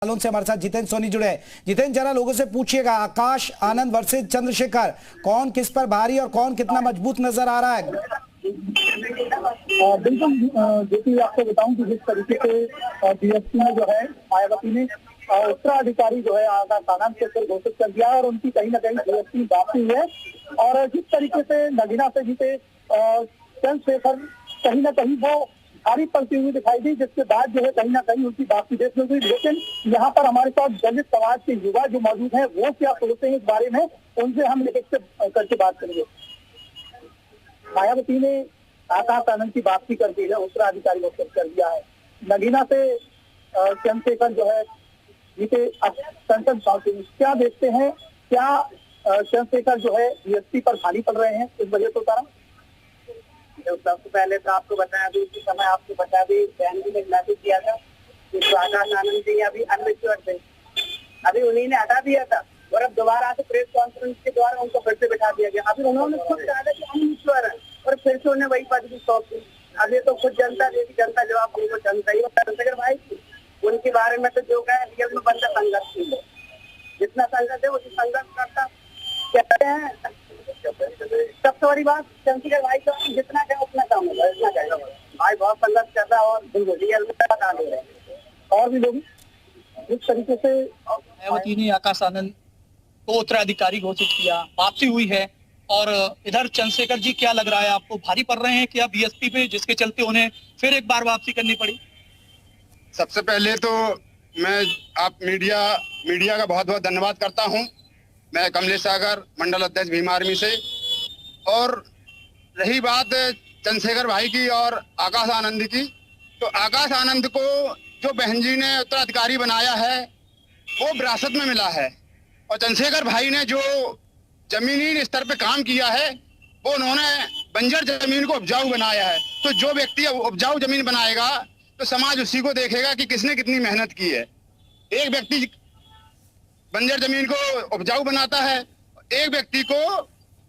सवालों से हमारे साथ जितेंद्र सोनी जुड़े हैं। जितेंद्र, जरा लोगों से पूछिएगा, आकाश आनंद वर्सेस चंद्रशेखर, कौन किस पर भारी और कौन कितना मजबूत नजर आ रहा है? बिल्कुल, जो कि आपको बताऊं कि जिस तरीके से बीएसपी में जो है मायावती ने उत्तराधिकारी जो है आकाश आनंद के ऊपर घोषित कर दिया और उनकी कहीं ना कहीं बीएसपी वापसी है। और जिस तरीके से नगीना से जीते चंद्रशेखर कहीं ना कहीं वो भारी पड़ती हुई दिखाई दी, जिसके बाद जो है कहीं ना कहीं उनकी वापसी देखने को। लेकिन यहाँ पर हमारे साथ दलित समाज के युवा जो मौजूद हैं वो क्या सोचते हैं इस बारे में, उनसे हम एक करके बात करेंगे। मायावती ने आकाश आनंद की वापसी कर दी है, उत्तराधिकारी घोषित कर दिया है। नगीना से चंद्रशेखर जो है जीते अब संसद पहुंचे, क्या देखते हैं, क्या चंद्रशेखर जो है बीएसपी पर भारी पड़ रहे हैं इस वजह से? उतारा सबसे पहले तो आपको बताया अभी इसी समय आपको बता दी बहन जी ने मैसेज किया था कि आकाश आनंद जी अभी अनमेच्योर थे, अभी उन्हीं ने हटा दिया था और अब दोबारा से प्रेस कॉन्फ्रेंस के द्वारा उनको फिर से बिठा दिया गया। अभी उन्होंने खुद कहा था कि अनमेच्योर है और फिर से उन्हें वही पद भी सौंप दी। अब ये तो खुद जनता देगी, जनता जवाब देगी, जनता ही। चंद्रशेखर भाई उनके बारे में तो जो कहा रियल में बंदा संघर्ष की है, जितना संघर्ष है उसी संघर्ष करता कहते हैं। सबसे बड़ी बात चंद्रशेखर भाई का जितना क्या उतना काम होगा, इतना क्या भाई बहुत संघर्ष कर रहा है और रियल में बता दे रहे हैं। और भी लोग जिस तरीके से मायावती ने आकाश आनंद को उत्तराधिकारी घोषित किया, वापसी हुई है। और इधर चंद्रशेखर जी, क्या लग रहा है आपको, भारी पड़ रहे हैं क्या बीएसपी पे, जिसके चलते उन्हें फिर एक बार वापसी करनी पड़ी? सबसे पहले तो मैं आप मीडिया का बहुत बहुत धन्यवाद करता हूं। मैं कमलेश सागर, मंडल अध्यक्ष भीम आर्मी से। और रही बात चंद्रशेखर भाई की और आकाश आनंद की, तो आकाश आनंद को जो बहन जी ने उत्तराधिकारी बनाया है वो विरासत में मिला है, और चंद्रशेखर भाई ने जो जमीनी स्तर पे काम किया है वो उन्होंने बंजर जमीन को उपजाऊ बनाया है। तो जो व्यक्ति उपजाऊ जमीन बनाएगा तो समाज उसी को देखेगा कि किसने कितनी मेहनत की है। एक व्यक्ति बंजर जमीन को उपजाऊ बनाता है, एक व्यक्ति को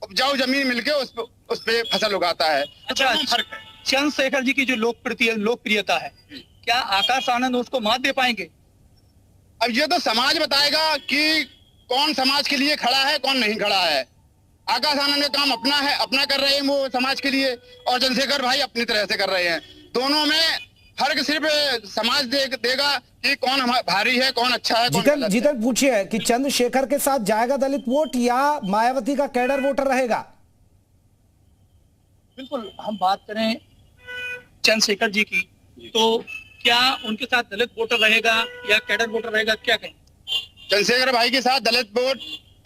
उपजाऊ जमीन मिलके उस पे फसल उगाता है। अच्छा, चंद्रशेखर जी की जो लोकप्रियता है, क्या आकाश आनंद उसको मात दे पाएंगे? अब ये तो समाज बताएगा कि कौन समाज के लिए खड़ा है, कौन नहीं खड़ा है। आकाश आनंद का काम अपना है, अपना कर रहे हैं वो समाज के लिए, और चंद्रशेखर भाई अपनी तरह से कर रहे हैं। दोनों में फर्क सिर्फ समाज देगा कि कौन भारी है, कौन अच्छा है। जितेंद्र पूछिए कि चंद्रशेखर के साथ जाएगा दलित वोट या मायावती का कैडर वोटर रहेगा? बिल्कुल, हम बात करें चंद्रशेखर जी की, तो क्या उनके साथ दलित वोटर रहेगा या कैडर वोटर रहेगा, क्या कहें? चंद्रशेखर भाई के साथ दलित वोट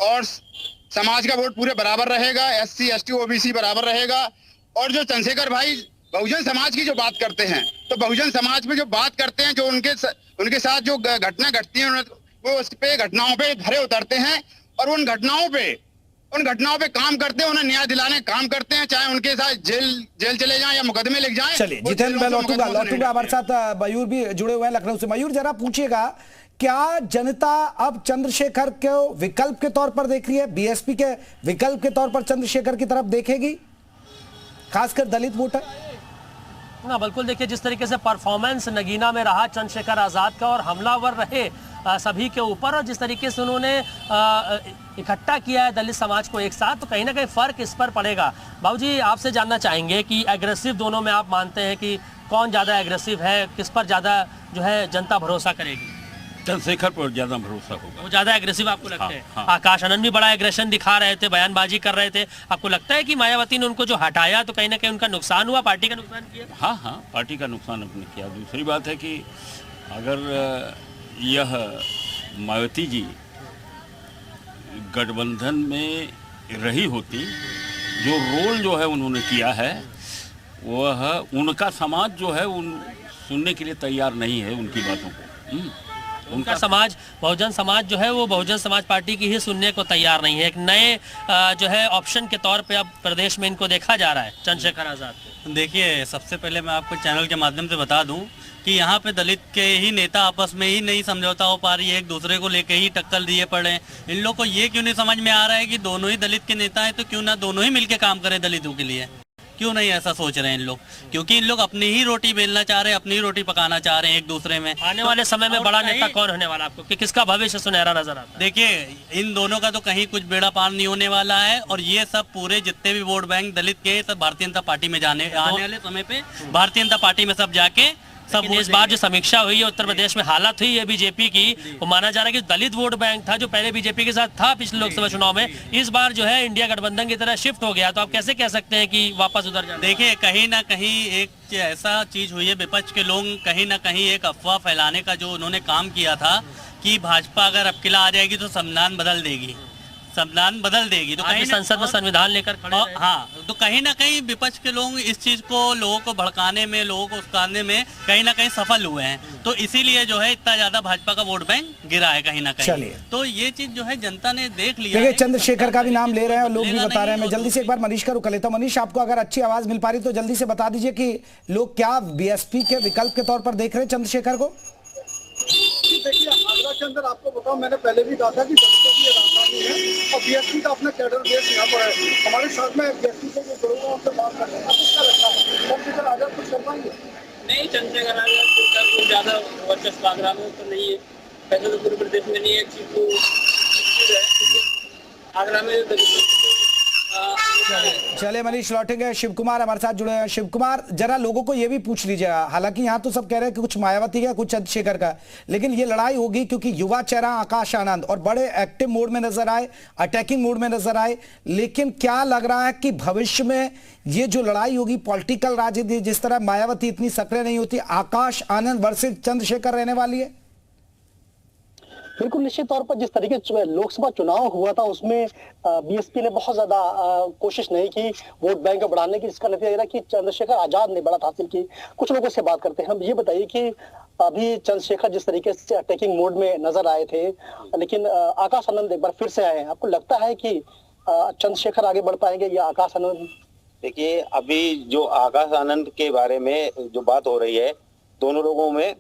और समाज का वोट पूरे बराबर रहेगा, SC ST OBC बराबर रहेगा। और जो चंद्रशेखर भाई बहुजन समाज की जो बात करते हैं, तो बहुजन समाज में जो बात करते हैं, जो उनके साथ जो घटना घटती है वो उस पे घटनाओं पे खरे उतरते हैं और उन घटनाओं पे काम करते हैं, उन्हें न्याय दिलाने काम करते हैं, चाहे उनके साथ जेल चले जाएं या मुकदमे लिख जाएं। चलिए जितेंद्र, मैं लौटूंगा हमारे साथ मयूर भी जुड़े हुए हैं लखनऊ से। मयूर, जरा पूछिएगा, क्या जनता अब चंद्रशेखर को विकल्प के तौर पर देख रही है, बीएसपी के विकल्प के तौर पर चंद्रशेखर की तरफ देखेगी, खासकर दलित वोटर? ना बिल्कुल, देखिए जिस तरीके से परफॉर्मेंस नगीना में रहा चंद्रशेखर आजाद का और हमलावर रहे सभी के ऊपर, और जिस तरीके से उन्होंने इकट्ठा किया है दलित समाज को एक साथ, तो कहीं ना कहीं फर्क इस पर पड़ेगा। बाबूजी, आपसे जानना चाहेंगे कि एग्रेसिव दोनों में आप मानते हैं कि कौन ज़्यादा एग्रेसिव है, किस पर ज़्यादा जो है जनता भरोसा करेगी? चंद्रशेखर पर ज्यादा भरोसा होगा। वो ज्यादा एग्रेसिव आपको लगता है? हाँ। आकाश आनंद भी बड़ा एग्रेशन दिखा रहे थे, बयानबाजी कर रहे थे। आपको लगता है कि मायावती ने उनको जो हटाया तो कहीं ना कहीं उनका नुकसान हुआ, पार्टी का नुकसान किया? हाँ, पार्टी का नुकसान अपने किया। दूसरी बात है कि अगर यह मायावती जी गठबंधन में रही होती, जो रोल जो है उन्होंने किया है, वह उनका समाज जो है सुनने के लिए तैयार नहीं है उनकी बातों को। उनका समाज, बहुजन समाज जो है वो बहुजन समाज पार्टी की ही सुनने को तैयार नहीं है। एक नए जो है ऑप्शन के तौर पे अब प्रदेश में इनको देखा जा रहा है, चंद्रशेखर आजाद को। देखिए, सबसे पहले मैं आपको चैनल के माध्यम से बता दूं कि यहाँ पे दलित के ही नेता आपस में ही नहीं समझौता हो पा रही है, एक दूसरे को लेके ही टक्कर दिए पड़े हैं। इन लोग को ये क्यों नहीं समझ में आ रहा है कि दोनों ही दलित के नेता हैं, तो क्यों ना दोनों ही मिलके काम करें दलितों के लिए। क्यों नहीं ऐसा सोच रहे हैं इन लोग? क्योंकि इन लोग अपनी ही रोटी बेलना चाह रहे हैं, अपनी ही रोटी पकाना चाह रहे हैं एक दूसरे में। आने वाले समय में बड़ा नेता कौन होने वाला आपको, कि किसका भविष्य सुनहरा नजर आता है? देखिए, इन दोनों का तो कहीं कुछ बेड़ा पार नहीं होने वाला है, और ये सब पूरे जितने भी वोट बैंक दलित के सब भारतीय जनता पार्टी में आने वाले समय पे भारतीय जनता पार्टी में सब जाके सब इस बार जो समीक्षा हुई है उत्तर प्रदेश में, हालत हुई है बीजेपी की, वो माना जा रहा है कि दलित वोट बैंक था जो पहले बीजेपी के साथ था पिछले लोकसभा चुनाव में, इस बार जो है इंडिया गठबंधन की तरह शिफ्ट हो गया। तो आप कैसे कह सकते हैं कि वापस उधर जाए? देखिए, कहीं ना कहीं एक ऐसा चीज हुई है, विपक्ष के लोग कहीं ना कहीं एक अफवाह फैलाने का जो उन्होंने काम किया था कि भाजपा अगर अब किला आ जाएगी तो संविधान बदल देगी, संविधान बदल देगी। तो कहीं संसद में संविधान लेकर खड़े रहे। हाँ, तो कहीं ना कहीं विपक्ष के लोग इस चीज को लोगों को भड़काने में, लोगों को उकसाने में कहीं ना कहीं सफल हुए हैं। तो इसीलिए जो है इतना ज्यादा भाजपा का वोट बैंक गिरा है कहीं ना कहीं। तो ये चीज जो है जनता ने देख लिया। देखिए, चंद्रशेखर का भी नाम ले रहे हैं और लोग भी बता रहे हैं। मैं जल्दी से एक बार मनीष का रुक लेता हूं। मनीष, आपको अगर अच्छी आवाज मिल पा रही तो जल्दी से बता दीजिए कि लोग क्या बीएसपी के विकल्प के तौर पर देख रहे हैं चंद्रशेखर को? देखिए, आगरा के अंदर आपको बताऊं, मैंने पहले भी कहा था कि दलितों की ये राजधानी है और बीएसपी का अपना कैडर बेस यहाँ पर है। हमारे साथ में बीएसपी से जो लोग हैं उनसे बात करते हैं, आपको क्या लगता है चंद्रशेखर आजाद कुछ कर पाएंगे? नहीं, चंद्रशेखर आजाद कुछ ज्यादा वर्चस्व आगरा में तो नहीं है, वैसे तो पूरे प्रदेश में नहीं है। एक चीज तो आगरा में चले मनीष, लौटेंगे। शिव कुमार हमारे साथ जुड़े हैं। शिव कुमार, जरा लोगों को ये भी पूछ लीजिए, हालांकि यहाँ तो सब कह रहे हैं कि कुछ मायावती का, कुछ चंद्रशेखर का, लेकिन ये लड़ाई होगी क्योंकि युवा चेहरा आकाश आनंद और बड़े एक्टिव मोड में नजर आए, अटैकिंग मोड में नजर आए। लेकिन क्या लग रहा है कि भविष्य में ये जो लड़ाई होगी पॉलिटिकल राजनीति, जिस तरह मायावती इतनी सक्रिय नहीं होती, आकाश आनंद वर्सेस चंद्रशेखर रहने वाली है? बिल्कुल, निश्चित तौर पर जिस तरीके से लोकसभा चुनाव हुआ था उसमें बीएसपी ने बहुत ज्यादा कोशिश नहीं की वोट बैंक बढ़ाने की, जिसका नतीजा रहा कि चंद्रशेखर आजाद ने बढ़त हासिल की। कुछ लोगों से बात करते हैं हम। ये बताइए कि अभी चंद्रशेखर जिस तरीके से अटैकिंग मोड में नजर आए थे, लेकिन आकाश आनंद एक बार फिर से आए हैं, आपको लगता है कि चंद्रशेखर आगे बढ़ पाएंगे या आकाश आनंद? देखिए, अभी जो आकाश आनंद के बारे में जो बात हो रही है, दोनों लोगों में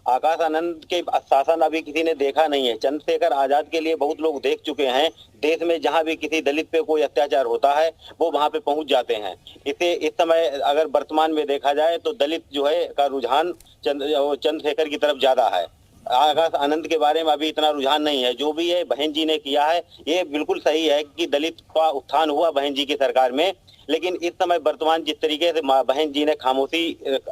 आकाश आनंद के शासन अभी किसी ने देखा नहीं है। चंद्रशेखर आजाद के लिए बहुत लोग देख चुके हैं। देश में जहां भी किसी दलित पे कोई अत्याचार होता है वो वहां पे पहुंच जाते हैं। इसे इस समय अगर वर्तमान में देखा जाए तो दलित जो है का रुझान चंद्रशेखर की तरफ ज्यादा है। आकाश आनंद के बारे में अभी इतना रुझान नहीं है। जो भी है बहन जी ने किया है, ये बिल्कुल सही है कि दलित का उत्थान हुआ बहन जी की सरकार में, लेकिन इस समय वर्तमान जिस तरीके से बहन जी ने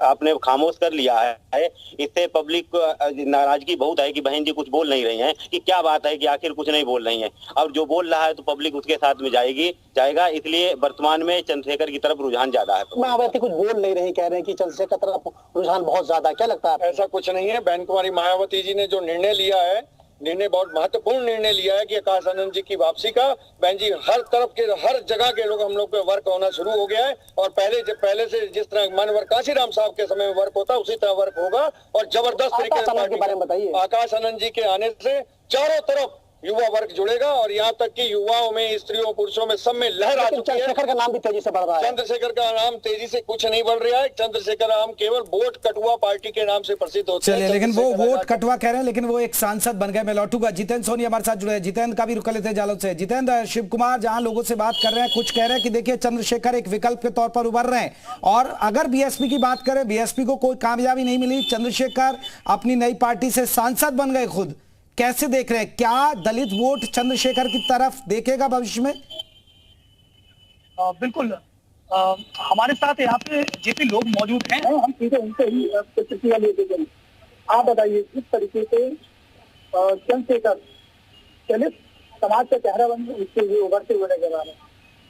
आपने खामोश कर लिया है, इससे पब्लिक को नाराजगी बहुत है कि बहन जी कुछ बोल नहीं रही हैं कि क्या बात है कि आखिर कुछ नहीं बोल रही हैं। अब जो बोल रहा है तो पब्लिक उसके साथ में जाएगा, इसलिए वर्तमान में चंद्रशेखर की तरफ रुझान ज्यादा है। मायावती कुछ बोल नहीं रही, कह रहे हैं कि चंद्रशेखर तरफ रुझान बहुत ज्यादा है, क्या लगता है? ऐसा कुछ नहीं है। बहन कुमारी मायावती जी ने जो निर्णय लिया है, निर्णय बहुत महत्वपूर्ण निर्णय लिया है कि आकाश आनंद जी की वापसी का। बहन जी हर तरफ के हर जगह के लोग हम लोग पे वर्क होना शुरू हो गया है और पहले से जिस तरह मानवर काशीराम साहब के समय में वर्क होता उसी तरह वर्क होगा और जबरदस्त तरीके से आकाश आनंद जी के आने से चारों तरफ युवा वर्ग जुड़ेगा और यहाँ तक कि युवाओं में, स्त्रियों, पुरुषों में सब में लहर आ चुकी है। चंद्रशेखर का नाम भी तेजी से बढ़ रहा है। चंद्रशेखर का नाम तेजी से कुछ नहीं बढ़ रहा है। चंद्रशेखर नाम केवल वोट कटुआ पार्टी के नाम से प्रसिद्ध होते हैं। लेकिन वो वोट कटुआ कह रहे हैं, लेकिन वो एक सांसद बन गए। मैं लौटूंगा। जितेंद्र सोनी हमारे साथ जुड़े हैं। जितेंद्र का भी रुक लेते हैं जालौर से। जितेंद्र, शिव कुमार जहां लोगों से बात कर रहे हैं, कुछ कह रहे हैं कि देखिए चंद्रशेखर एक विकल्प के तौर पर उभर रहे हैं, और अगर बीएसपी की बात करें, बीएसपी को कोई कामयाबी नहीं मिली, चंद्रशेखर अपनी नई पार्टी से सांसद बन गए खुद। कैसे देख रहे हैं, क्या दलित वोट चंद्रशेखर की तरफ देखेगा भविष्य में? बिल्कुल, हमारे साथ यहाँ पे जेपी लोग मौजूद हैं, हम सीधे उनसे ही प्रतिक्रिया लेते हैं। आप बताइए, किस तरीके से चंद्रशेखर दलित समाज का चेहरा बन उसके लिए उभरते हुए नजर आ रहे हैं,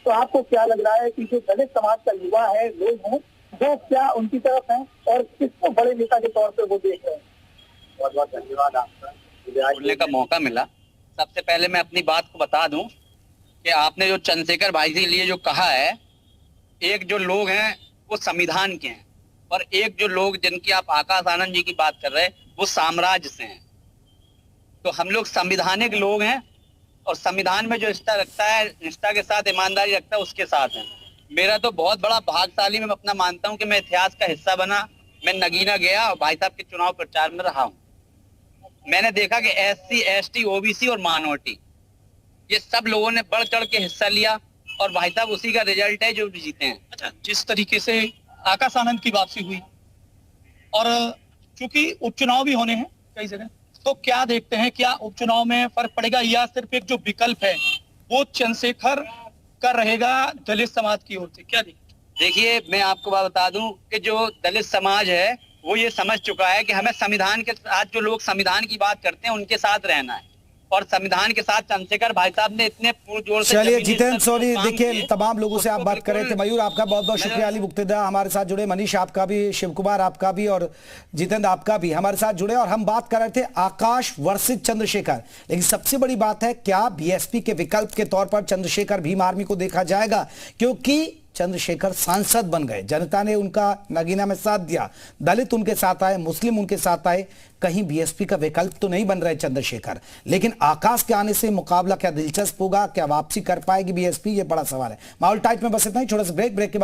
तो आपको क्या लग रहा है कि जो दलित समाज का युवा है, लोग हैं, वो क्या उनकी तरफ है और किसको बड़े नेता के तौर पर वो देख रहे हैं? बहुत बहुत धन्यवाद आपका बोलने का मौका मिला। सबसे पहले मैं अपनी बात को बता दूं कि आपने जो चंद्रशेखर भाई के लिए जो कहा है, एक जो लोग हैं वो संविधान के हैं और एक जो लोग जिनकी आप आकाश आनंद जी की बात कर रहे हैं वो साम्राज्य से हैं। तो हम लोग संविधानिक लोग हैं और संविधान में जो रिश्ता रखता है, निष्ठा के साथ ईमानदारी रखता है, उसके साथ है। मेरा तो बहुत बड़ा भाग्यशाली मैं अपना मानता हूँ कि मैं इतिहास का हिस्सा बना। मैं नगीना गया और भाई साहब के चुनाव प्रचार में रहा हूँ। मैंने देखा कि SC, ST, OBC और माइनॉरिटी ये सब लोगों ने बढ़ चढ़ के हिस्सा लिया और भाई साहब उसी का रिजल्ट है जो जीते हैं। अच्छा, जिस तरीके से आकाश आनंद की वापसी हुई और चूंकि उपचुनाव भी होने हैं कई जगह, तो क्या देखते हैं, क्या उपचुनाव में फर्क पड़ेगा या सिर्फ एक जो विकल्प है वो चंद्रशेखर का रहेगा दलित समाज की ओर से? क्या देखिए, मैं आपको बात बता दूं कि जो दलित समाज है वो ये समझ चुका है कि हमें संविधान के साथ, जो लोग संविधान की बात करते हैं उनके साथ रहना है, और संविधान के साथ चंद्रशेखर भाई साहब ने इतने जोर से। चलिए जितेंद्र सोनी, देखिए तमाम लोगों से आप बात कर रहे थे। मयूर आपका बहुत बहुत शुक्रिया, अली मुक्तदा हमारे साथ जुड़े, मनीष आपका भी, शिव कुमार आपका भी और जितेंद्र आपका भी हमारे साथ जुड़े, और हम बात कर रहे थे आकाश वर्सेस चंद्रशेखर। लेकिन सबसे बड़ी बात है, क्या बीएसपी के विकल्प के तौर पर चंद्रशेखर भीम आर्मी को देखा जाएगा? क्योंकि चंद्रशेखर सांसद बन गए, जनता ने उनका नगीना में साथ दिया, दलित उनके साथ आए, मुस्लिम उनके साथ आए, कहीं बीएसपी का विकल्प तो नहीं बन रहे चंद्रशेखर। लेकिन आकाश के आने से मुकाबला क्या दिलचस्प होगा, क्या वापसी कर पाएगी बीएसपी, ये बड़ा सवाल है। माहौल टाइट में बस इतना ही, छोटा सा ब्रेक के बाद